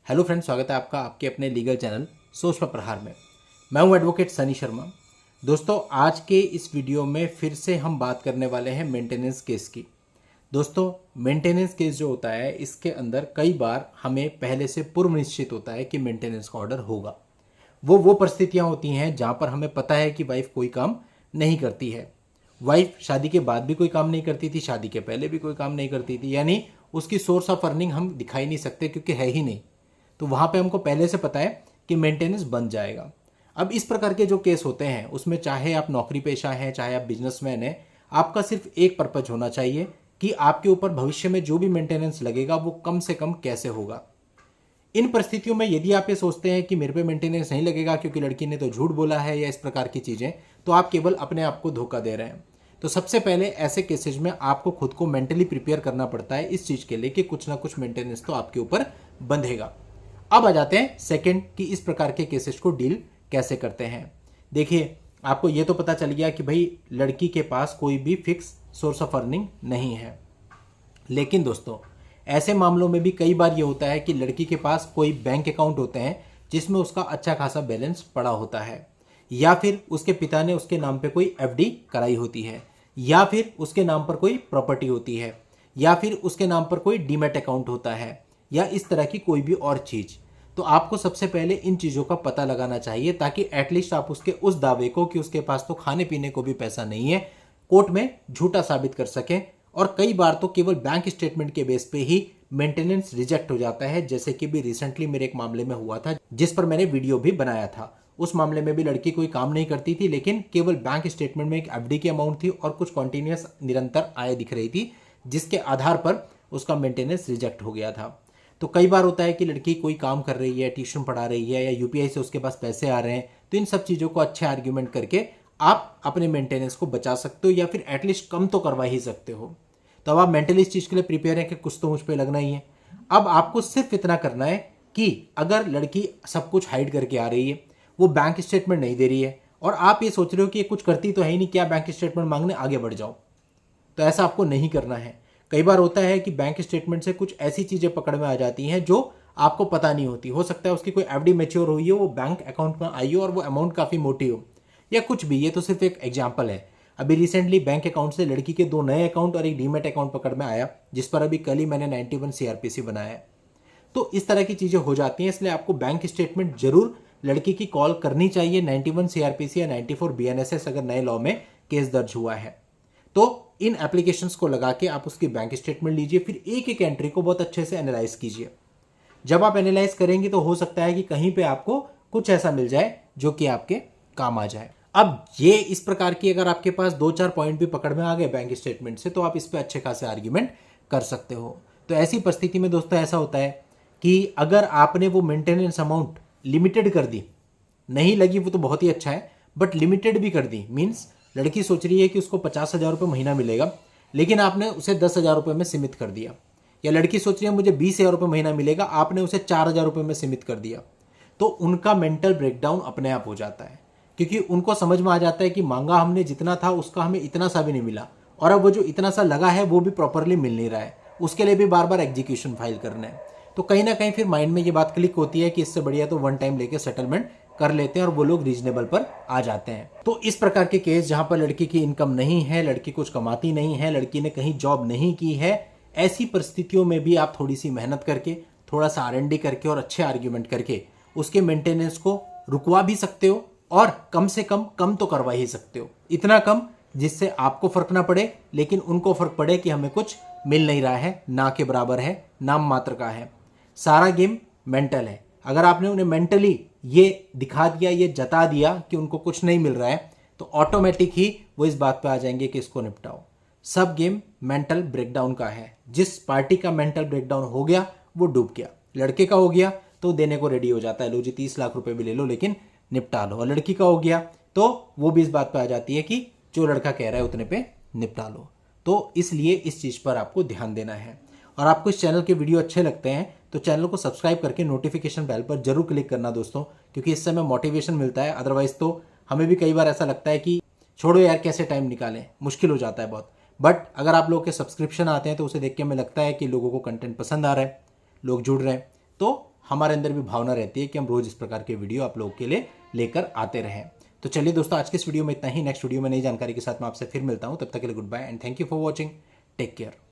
Hello friends, स्वागत है आपका आपके अपने लीगल चैनल सोच पर प्रहार में। मैं हूं एडवोकेट सनी शर्मा। दोस्तों, आज के इस वीडियो में फिर से हम बात करने वाले हैं मेंटेनेंस केस की। दोस्तों, मेंटेनेंस केस जो होता है इसके अंदर कई बार हमें पहले से पूर्व निश्चित होता है कि मेंटेनेंस का ऑर्डर होगा। वो परिस्थितियां होती हैं जहां पर हमें पता है कि वाइफ कोई काम नहीं करती है। वाइफ शादी के बाद भी कोई काम नहीं करती थी, शादी के पहले भी कोई काम नहीं करती थी, यानी उसकी सोर्स ऑफ अर्निंग हम दिखाई नहीं सकते क्योंकि है ही नहीं। तो वहां पे हमको पहले से पता है कि मेंटेनेंस बन जाएगा। अब इस प्रकार के जो केस होते हैं उसमें चाहे आप नौकरी पेशा हैं, चाहे आप बिजनेसमैन हैं, आपका सिर्फ एक पर्पज होना चाहिए कि आपके ऊपर भविष्य में जो भी मेंटेनेंस लगेगा वो कम से कम कैसे होगा। इन परिस्थितियों में यदि आप ये सोचते हैं कि मेरे पे मेंटेनेंस नहीं लगेगा क्योंकि लड़की ने तो झूठ बोला है या इस प्रकार की चीजें, तो आप केवल अपने आप को धोखा दे रहे हैं। तो सबसे पहले ऐसे केसेज में आपको खुद को मेंटली प्रिपेयर करना पड़ता है इस चीज के लिए कि कुछ ना कुछ मेंटेनेंस तो आपके ऊपर बंधेगा। अब आ जाते हैं सेकंड कि इस प्रकार के केसेस को डील कैसे करते हैं। देखिए, आपको यह तो पता चल गया कि भाई लड़की के पास कोई भी फिक्स सोर्स ऑफ अर्निंग नहीं है। लेकिन दोस्तों, ऐसे मामलों में भी कई बार ये होता है कि लड़की के पास कोई बैंक अकाउंट होते हैं जिसमें उसका अच्छा खासा बैलेंस पड़ा होता है, या फिर उसके पिता ने उसके नाम पे कोई एफडी कराई होती है, या फिर उसके नाम पर कोई प्रॉपर्टी होती है, या फिर उसके नाम पर कोई डीमैट अकाउंट होता है, या इस तरह की कोई भी और चीज। तो आपको सबसे पहले इन चीजों का पता लगाना चाहिए ताकि एटलीस्ट आप उसके उस दावे को कि उसके पास तो खाने पीने को भी पैसा नहीं है, कोर्ट में झूठा साबित कर सकें। और कई बार तो केवल बैंक स्टेटमेंट के बेस पे ही मेंटेनेंस रिजेक्ट हो जाता है, जैसे कि भी रिसेंटली मेरे एक मामले में हुआ था जिस पर मैंने वीडियो भी बनाया था। उस मामले में भी लड़की कोई काम नहीं करती थी, लेकिन केवल बैंक स्टेटमेंट में एक एफडी की अमाउंट थी और कुछ कॉन्टिन्यूस निरंतर आय दिख रही थी, जिसके आधार पर उसका मेंटेनेंस रिजेक्ट हो गया था। तो कई बार होता है कि लड़की कोई काम कर रही है, ट्यूशन पढ़ा रही है, या यूपीआई से उसके पास पैसे आ रहे हैं, तो इन सब चीज़ों को अच्छे आर्ग्यूमेंट करके आप अपने मेंटेनेंस को बचा सकते हो या फिर एटलीस्ट कम तो करवा ही सकते हो। तो अब आप मेंटली इस चीज़ के लिए प्रिपेयर हैं कि कुछ तो मुझ पर लगना ही है। अब आपको सिर्फ इतना करना है कि अगर लड़की सब कुछ हाइड करके आ रही है, वो बैंक स्टेटमेंट नहीं दे रही है, और आप ये सोच रहे हो कि ये कुछ करती तो है ही नहीं, क्या बैंक स्टेटमेंट मांगने आगे बढ़ जाओ, तो ऐसा आपको नहीं करना है। कई बार होता है कि बैंक स्टेटमेंट से कुछ ऐसी चीजें पकड़ में आ जाती हैं जो आपको पता नहीं होती। हो सकता है उसकी कोई एफडी मैच्योर हुई हो, वो बैंक अकाउंट में आई हो और वो अमाउंट काफी मोटी हो, या कुछ भी। ये तो सिर्फ एक एग्जाम्पल है। अभी रिसेंटली बैंक अकाउंट से लड़की के 2 नए अकाउंट और एक डीमेट अकाउंट पकड़ में आया, जिस पर अभी कल ही मैंने 91 सीआरपीसी बनाया है। तो इस तरह की चीजें हो जाती हैं, इसलिए आपको बैंक स्टेटमेंट जरूर लड़की की कॉल करनी चाहिए। 91 सीआरपीसी या 94 बीएनएसएस अगर नए लॉ में केस दर्ज हुआ है तो इन एप्लीकेशंस को लगा के आप उसकी बैंक स्टेटमेंट लीजिए, फिर एक एक एंट्री को बहुत अच्छे से एनालाइज कीजिए। जब आप एनालाइज करेंगे तो हो सकता है कि कहीं पे आपको कुछ ऐसा मिल जाए जो कि आपके काम आ जाए। अब ये इस प्रकार की अगर आपके पास 2-4 पॉइंट भी पकड़ में आ गए बैंक स्टेटमेंट से, तो आप इस पे अच्छे खासे आर्ग्यूमेंट कर सकते हो। तो ऐसी परिस्थिति में दोस्तों ऐसा होता है कि अगर आपने वो मेंटेनेंस अमाउंट लिमिटेड कर दी, नहीं लगी वो तो बहुत ही अच्छा है, बट लिमिटेड भी कर दी, मीन्स लड़की सोच रही है कि उसको 50,000 रुपये महीना मिलेगा, लेकिन आपने उसे 10,000 रुपये में सीमित कर दिया। या लड़की सोच रही है मुझे 20,000 रुपये महीना मिलेगा, आपने उसे 4,000 रुपये में सीमित कर दिया। तो उनका मेंटल ब्रेकडाउन अपने आप हो जाता है, क्योंकि उनको समझ में आ जाता है कि मांगा हमने जितना था उसका हमें इतना सा भी नहीं मिला, और अब वो जो इतना सा लगा है वो भी प्रॉपरली मिल नहीं रहा है, उसके लिए भी बार बार एग्जीक्यूशन फाइल करना है। तो कहीं ना कहीं फिर माइंड में ये बात क्लिक होती है कि इससे बढ़िया तो वन टाइम लेके सेटलमेंट कर लेते हैं और वो लोग रीजनेबल पर आ जाते हैं। तो इस प्रकार के केस जहां पर लड़की की इनकम नहीं है, लड़की कुछ कमाती नहीं है, लड़की ने कहीं जॉब नहीं की है, ऐसी परिस्थितियों में भी आप थोड़ी सी मेहनत करके, थोड़ा सा आरएनडी करके और अच्छे आर्ग्यूमेंट करके उसके मेंटेनेंस को रुकवा भी सकते हो, और कम से कम तो करवा ही सकते हो। इतना कम जिससे आपको फर्क ना पड़े लेकिन उनको फर्क पड़े कि हमें कुछ मिल नहीं रहा है, ना के बराबर है, नाम मात्र का है। सारा गेम मेंटल है। अगर आपने उन्हें मेंटली ये दिखा दिया, ये जता दिया कि उनको कुछ नहीं मिल रहा है, तो ऑटोमेटिक ही वो इस बात पे आ जाएंगे कि इसको निपटाओ। सब गेम मेंटल ब्रेकडाउन का है। जिस पार्टी का मेंटल ब्रेकडाउन हो गया वो डूब गया। लड़के का हो गया तो देने को रेडी हो जाता है, लो जी 30 लाख रुपए भी ले लो लेकिन निपटा लो। और लड़की का हो गया तो वो भी इस बात पे आ जाती है कि जो लड़का कह रहा है उतने पे निपटा लो। तो इसलिए इस चीज पर आपको ध्यान देना है। और आपको इस चैनल के वीडियो अच्छे लगते हैं तो चैनल को सब्सक्राइब करके नोटिफिकेशन बेल पर जरूर क्लिक करना दोस्तों, क्योंकि इससे हमें मोटिवेशन मिलता है। अदरवाइज तो हमें भी कई बार ऐसा लगता है कि छोड़ो यार, कैसे टाइम निकालें, मुश्किल हो जाता है बहुत। बट अगर आप लोगों के सब्सक्रिप्शन आते हैं तो उसे देख के हमें लगता है कि लोगों को कंटेंट पसंद आ रहा है, लोग जुड़ रहे हैं, तो हमारे अंदर भी भावना रहती है कि हम रोज़ इस प्रकार के वीडियो आप लोगों के लिए लेकर आते रहें। तो चलिए दोस्तों, आज के इस वीडियो में इतना ही। नेक्स्ट वीडियो में नई जानकारी के साथ मैं आपसे फिर मिलता हूँ। तब तक के लिए good bye and thank you for watching. Take care.